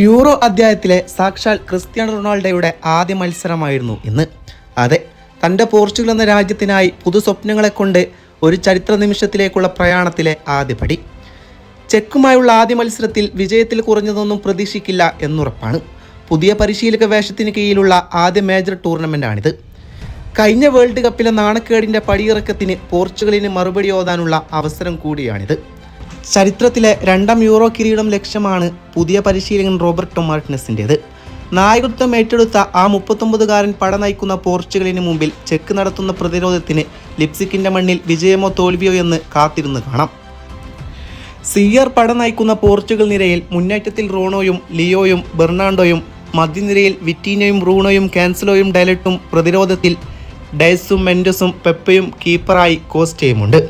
Euro അധ്യായത്തിലെ സാക്ഷാൽ Cristiano റൊണാൾഡോയുടെ ആദ്യ മത്സരമായിരുന്നു ഇന്ന്. അതെ, തൻ്റെ പോർച്ചുഗൽ എന്ന രാജ്യത്തിനായി പുതുസ്വപ്നങ്ങളെ കൊണ്ട് ഒരു ചരിത്ര നിമിഷത്തിലേക്കുള്ള പ്രയാണത്തിലെ ആദ്യപടി. ചെക്കുമായുള്ള ആദ്യ മത്സരത്തിൽ വിജയത്തിൽ കുറഞ്ഞതൊന്നും പ്രതീക്ഷിക്കില്ല എന്നുറപ്പാണ്. പുതിയ പരിശീലക വേഷത്തിന് കീഴിലുള്ള ആദ്യ മേജർ ടൂർണമെൻ്റാണിത്. കഴിഞ്ഞ വേൾഡ് കപ്പിലെ നാണക്കേടിൻ്റെ പടിയിറക്കത്തിന് പോർച്ചുഗലിന് മറുപടി ഓതാനുള്ള അവസരം കൂടിയാണിത്. ചരിത്രത്തിലെ 2ാം യൂറോ കിരീടം ലക്ഷ്യമാണ് പുതിയ പരിശീലകൻ റോബർട്ടോ മാർട്ടിനസിൻ്റേത്. നായകത്വം ഏറ്റെടുത്ത ആ 39-കാരൻ പട നയിക്കുന്ന പോർച്ചുഗലിന് മുമ്പിൽ ചെക്ക് നടത്തുന്ന പ്രതിരോധത്തിന് ലിപ്സിക്കിൻ്റെ മണ്ണിൽ വിജയമോ തോൽവിയോ എന്ന് കാത്തിരുന്ന് കാണാം. സിയർ പട നയിക്കുന്ന പോർച്ചുഗൽ നിരയിൽ മുന്നേറ്റത്തിൽ റോണോയും ലിയോയും ബെർണാണ്ടോയും, മധ്യനിരയിൽ വിറ്റീനയും റൂണോയും കാൻസലോയും ഡയലറ്റും, പ്രതിരോധത്തിൽ ഡയസും മെൻഡസും പെപ്പയും കീപ്പറായി കോസ്റ്റയുമുണ്ട്.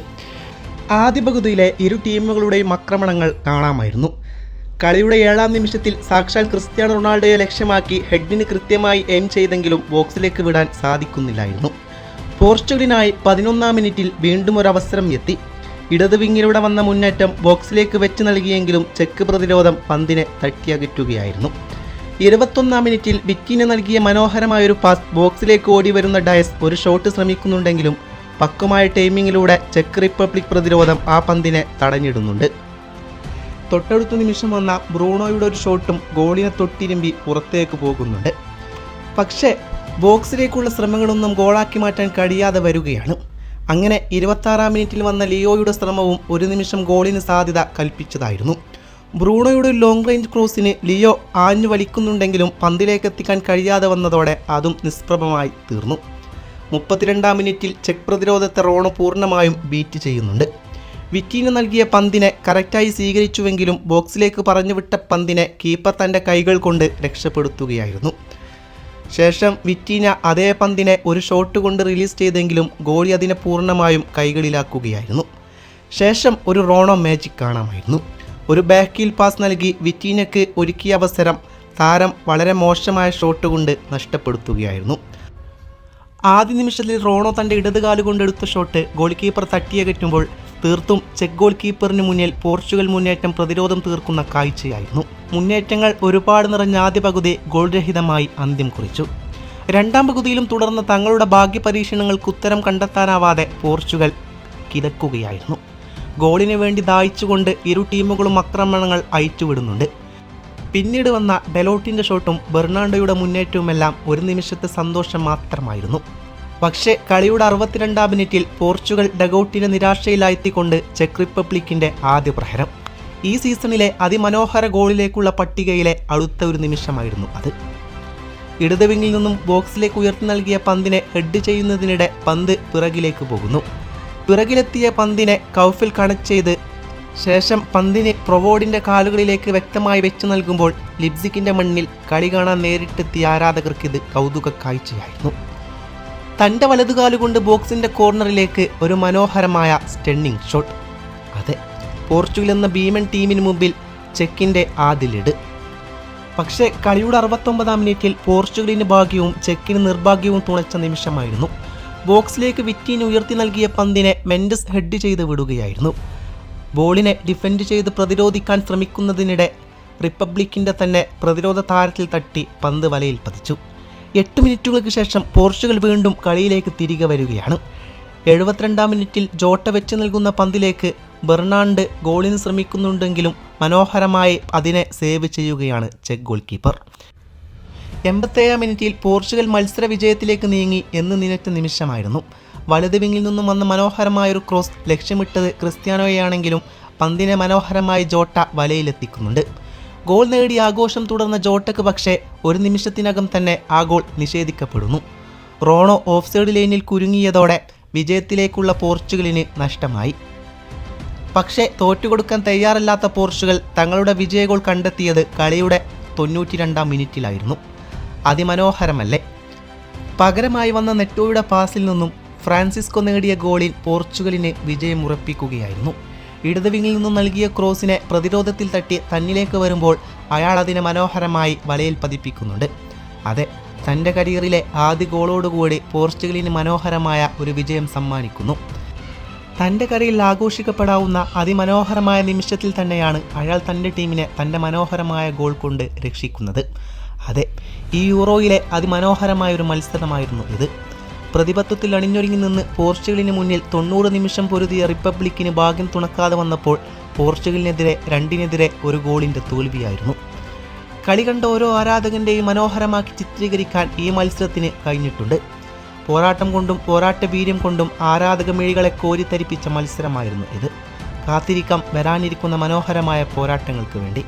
ആദ്യ പകുതിയിലെ ഇരു ടീമുകളുടെയും ആക്രമണങ്ങൾ കാണാമായിരുന്നു. കളിയുടെ 7ാം നിമിഷത്തിൽ സാക്ഷാൽ ക്രിസ്ത്യാനോ റൊണാൾഡോയെ ലക്ഷ്യമാക്കി ഹെഡിന് കൃത്യമായി എയിം ചെയ്തെങ്കിലും ബോക്സിലേക്ക് വിടാൻ സാധിക്കുന്നില്ലായിരുന്നു. പോർച്ചുഗലിനായി 11ാം മിനിറ്റിൽ വീണ്ടും ഒരു അവസരം എത്തി. ഇടത് വിങ്ങിലൂടെ വന്ന മുന്നേറ്റം ബോക്സിലേക്ക് വെച്ച് നൽകിയെങ്കിലും ചെക്ക് പ്രതിരോധം പന്തിനെ തട്ടിയകറ്റുകയായിരുന്നു. 21ാം മിനിറ്റിൽ വിറ്റിന് നൽകിയ മനോഹരമായൊരു പാസ് ബോക്സിലേക്ക് ഓടി വരുന്ന ഡയസ് ഒരു ഷോട്ട് ശ്രമിക്കുന്നുണ്ടെങ്കിലും പക്വമായ ടൈമിങ്ങിലൂടെ ചെക്ക് റിപ്പബ്ലിക് പ്രതിരോധം ആ പന്തിനെ തടഞ്ഞിടുന്നുണ്ട്. തൊട്ടടുത്ത നിമിഷം വന്ന ബ്രൂണോയുടെ ഒരു ഷോട്ടും ഗോളിനെ തൊട്ടിരുമ്പി പുറത്തേക്ക് പോകുന്നുണ്ട്. പക്ഷേ ബോക്സിലേക്കുള്ള ശ്രമങ്ങളൊന്നും ഗോളാക്കി മാറ്റാൻ കഴിയാതെ വരികയാണ്. അങ്ങനെ 26ാം മിനിറ്റിൽ വന്ന ലിയോയുടെ ശ്രമവും ഒരു നിമിഷം ഗോളിന് സാധ്യത കൽപ്പിച്ചതായിരുന്നു. ബ്രൂണോയുടെ ലോങ് റേഞ്ച് ക്രോസിന് ലിയോ ആഞ്ഞു വലിക്കുന്നുണ്ടെങ്കിലും പന്തിലേക്ക് എത്തിക്കാൻ കഴിയാതെ വന്നതോടെ അതും നിഷ്പ്രഭമായി തീർന്നു. 32ാം മിനിറ്റിൽ ചെക്ക് പ്രതിരോധത്തെ റോണോ പൂർണ്ണമായും ബീറ്റ് ചെയ്യുന്നുണ്ട്. വിറ്റീന നൽകിയ പന്തിനെ കറക്റ്റായി സ്വീകരിച്ചുവെങ്കിലും ബോക്സിലേക്ക് പറഞ്ഞുവിട്ട പന്തിനെ കീപ്പർ തൻ്റെ കൈകൾ കൊണ്ട് രക്ഷപ്പെടുത്തുകയായിരുന്നു. ശേഷം വിറ്റീന അതേ പന്തിനെ ഒരു ഷോട്ട് കൊണ്ട് റിലീസ് ചെയ്തെങ്കിലും ഗോളി അതിനെ പൂർണ്ണമായും കൈകളിലാക്കുകയായിരുന്നു. ശേഷം ഒരു റോണോ മാജിക് കാണാമായിരുന്നു. ഒരു ബാക്കിൽ പാസ് നൽകി വിറ്റീനയ്ക്ക് ഒരുക്കിയ അവസരം താരം വളരെ മോശമായ ഷോട്ട് കൊണ്ട് നഷ്ടപ്പെടുത്തുകയായിരുന്നു. ആദ്യ നിമിഷത്തിൽ റോണോ തൻ്റെ ഇടതുകാല് കൊണ്ടെടുത്ത ഷോട്ട് ഗോൾ കീപ്പർ തട്ടിയകറ്റുമ്പോൾ തീർത്തും ചെക്ക് ഗോൾ കീപ്പറിന് മുന്നിൽ പോർച്ചുഗൽ മുന്നേറ്റം പ്രതിരോധം തീർക്കുന്ന കാഴ്ചയായിരുന്നു. മുന്നേറ്റങ്ങൾ ഒരുപാട് നിറഞ്ഞ ആദ്യ പകുതി ഗോൾ രഹിതമായി അന്ത്യം കുറിച്ചു. 2ാം പകുതിയിലും തുടർന്ന് തങ്ങളുടെ ഭാഗ്യ പരീക്ഷണങ്ങൾക്ക് ഉത്തരം കണ്ടെത്താനാവാതെ പോർച്ചുഗൽ കിതക്കുകയായിരുന്നു. ഗോളിന് വേണ്ടി ദാഹിച്ചുകൊണ്ട് ഇരു ടീമുകളും ആക്രമണങ്ങൾ അയച്ചുവിടുന്നുണ്ട്. പിന്നീട് വന്ന ഡെലോട്ടിൻ്റെ ഷോട്ടും ബെർണാണ്ടോയുടെ മുന്നേറ്റവുമെല്ലാം ഒരു നിമിഷത്തെ സന്തോഷം മാത്രമായിരുന്നു. പക്ഷേ കളിയുടെ 62ാം മിനിറ്റിൽ പോർച്ചുഗൽ ഡഗൌട്ടിനെ നിരാശയിലായെത്തിക്കൊണ്ട് ചെക്ക് റിപ്പബ്ലിക്കിൻ്റെ ആദ്യ പ്രഹരം. ഈ സീസണിലെ അതിമനോഹര ഗോളിലേക്കുള്ള പട്ടികയിലെ അടുത്ത ഒരു നിമിഷമായിരുന്നു അത്. ഇടത് വിങ്ങിൽ നിന്നും ബോക്സിലേക്ക് ഉയർത്തി നൽകിയ പന്തിനെ ഹെഡ് ചെയ്യുന്നതിനിടെ പന്ത് പിറകിലേക്ക് പോകുന്നു. പിറകിലെത്തിയ പന്തിനെ കൗഫിൽ കണക്ട് ചെയ്ത് ശേഷം പന്തിന് പ്രൊവോഡിൻ്റെ കാലുകളിലേക്ക് വ്യക്തമായി വെച്ച് നൽകുമ്പോൾ ലിപ്സിക്കിൻ്റെ മണ്ണിൽ കളി കാണാൻ നേരിട്ടെത്തിയ ആരാധകർക്കിത് കൗതുക കാഴ്ചയായിരുന്നു. തൻ്റെ വലതുകാലുകൊണ്ട് ബോക്സിൻ്റെ കോർണറിലേക്ക് ഒരു മനോഹരമായ സ്റ്റണ്ണിങ് ഷോട്ട്. അതെ, പോർച്ചുഗൽ എന്ന ഭീമൻ ടീമിന് മുമ്പിൽ ചെക്കിൻ്റെ ആദ്യ ലീഡ്. പക്ഷേ കളിയുടെ 69ാം മിനിറ്റിൽ പോർച്ചുഗലിന് ഭാഗ്യവും ചെക്കിന് നിർഭാഗ്യവും തുണച്ച നിമിഷമായിരുന്നു. ബോക്സിലേക്ക് വിറ്റീന് ഉയർത്തി നൽകിയ പന്തിനെ മെൻഡസ് ഹെഡ് ചെയ്ത് വിടുകയായിരുന്നു. ബോളിനെ ഡിഫെൻഡ് ചെയ്ത് പ്രതിരോധിക്കാൻ ശ്രമിക്കുന്നതിനിടെ റിപ്പബ്ലിക്കിൻ്റെ തന്നെ പ്രതിരോധ താരത്തിൽ തട്ടി പന്ത് വലയിൽ പതിച്ചു. 8 മിനിറ്റുകൾക്ക് ശേഷം പോർച്ചുഗൽ വീണ്ടും കളിയിലേക്ക് തിരികെ വരികയാണ്. 72ാം മിനിറ്റിൽ ജോട്ട വെച്ച് നൽകുന്ന പന്തിലേക്ക് ബെർണാണ്ട് ഗോളിന് ശ്രമിക്കുന്നുണ്ടെങ്കിലും മനോഹരമായി അതിനെ സേവ് ചെയ്യുകയാണ് ചെക്ക് ഗോൾ കീപ്പർ. 87ാം മിനിറ്റിൽ പോർച്ചുഗൽ മത്സര വിജയത്തിലേക്ക് നീങ്ങി എന്ന് നിനറ്റ നിമിഷമായിരുന്നു. വലത് വിങ്ങിൽ നിന്നും വന്ന മനോഹരമായൊരു ക്രോസ് ലക്ഷ്യമിട്ടത് ക്രിസ്ത്യാനോയാണെങ്കിലും പന്തിനെ മനോഹരമായി ജോട്ട വലയിലെത്തിക്കുന്നുണ്ട്. ഗോൾ നേടി ആഘോഷം തുടർന്ന ജോട്ടയ്ക്ക് പക്ഷേ ഒരു നിമിഷത്തിനകം തന്നെ ആ ഗോൾ നിഷേധിക്കപ്പെടുന്നു. റോണോ ഓഫ് സൈഡ് ലൈനിൽ കുരുങ്ങിയതോടെ വിജയത്തിലേക്കുള്ള പോർച്ചുഗലിന് നഷ്ടമായി. പക്ഷേ തോറ്റുകൊടുക്കാൻ തയ്യാറല്ലാത്ത പോർച്ചുഗൽ തങ്ങളുടെ വിജയ ഗോൾ കണ്ടെത്തിയത് കളിയുടെ 92ാം മിനിറ്റിലായിരുന്നു. അതിമനോഹരമല്ലേ? പകരമായി വന്ന നെറ്റോയുടെ പാസിൽ നിന്നും ഫ്രാൻസിസ്കോ നേടിയ ഗോളിൽ പോർച്ചുഗലിന് വിജയം ഉറപ്പിക്കുകയായിരുന്നു. ഇടത് വിങ്ങിൽ നിന്നും നൽകിയ ക്രോസിനെ പ്രതിരോധത്തിൽ തട്ടി തന്നിലേക്ക് വരുമ്പോൾ അയാൾ അതിനെ മനോഹരമായി വലയിൽ പതിപ്പിക്കുന്നുണ്ട്. അതെ, തൻ്റെ കരിയറിലെ ആദ്യ ഗോളോടുകൂടി പോർച്ചുഗലിന് മനോഹരമായ ഒരു വിജയം സമ്മാനിക്കുന്നു. തൻ്റെ കരയിൽ ആഘോഷിക്കപ്പെടാവുന്ന അതിമനോഹരമായ നിമിഷത്തിൽ തന്നെയാണ് അയാൾ തൻ്റെ ടീമിനെ തൻ്റെ മനോഹരമായ ഗോൾ കൊണ്ട് രക്ഷിക്കുന്നത്. അതെ, ഈ യൂറോയിലെ അതിമനോഹരമായ ഒരു മത്സരമായിരുന്നു ഇത്. പ്രതിബദ്ധത്തിൽ അണിഞ്ഞൊരുങ്ങി നിന്ന് പോർച്ചുഗലിന് മുന്നിൽ 90 നിമിഷം പൊരുതിയ റിപ്പബ്ലിക്കിന് ഭാഗ്യം തുണക്കാതെ വന്നപ്പോൾ പോർച്ചുഗലിനെതിരെ 2-നെതിരെ ഒരു ഗോളിൻ്റെ തോൽവിയായിരുന്നു. കളി കണ്ട ഓരോ ആരാധകൻ്റെയും മനോഹരമാക്കി ചിത്രീകരിക്കാൻ ഈ മത്സരത്തിന് കഴിഞ്ഞിട്ടുണ്ട്. പോരാട്ടം കൊണ്ടും പോരാട്ട വീര്യം കൊണ്ടും ആരാധക മിഴികളെ കോരിത്തരിപ്പിച്ച മത്സരമായിരുന്നു ഇത്. കാത്തിരിക്കാം വരാനിരിക്കുന്ന മനോഹരമായ പോരാട്ടങ്ങൾക്ക് വേണ്ടി.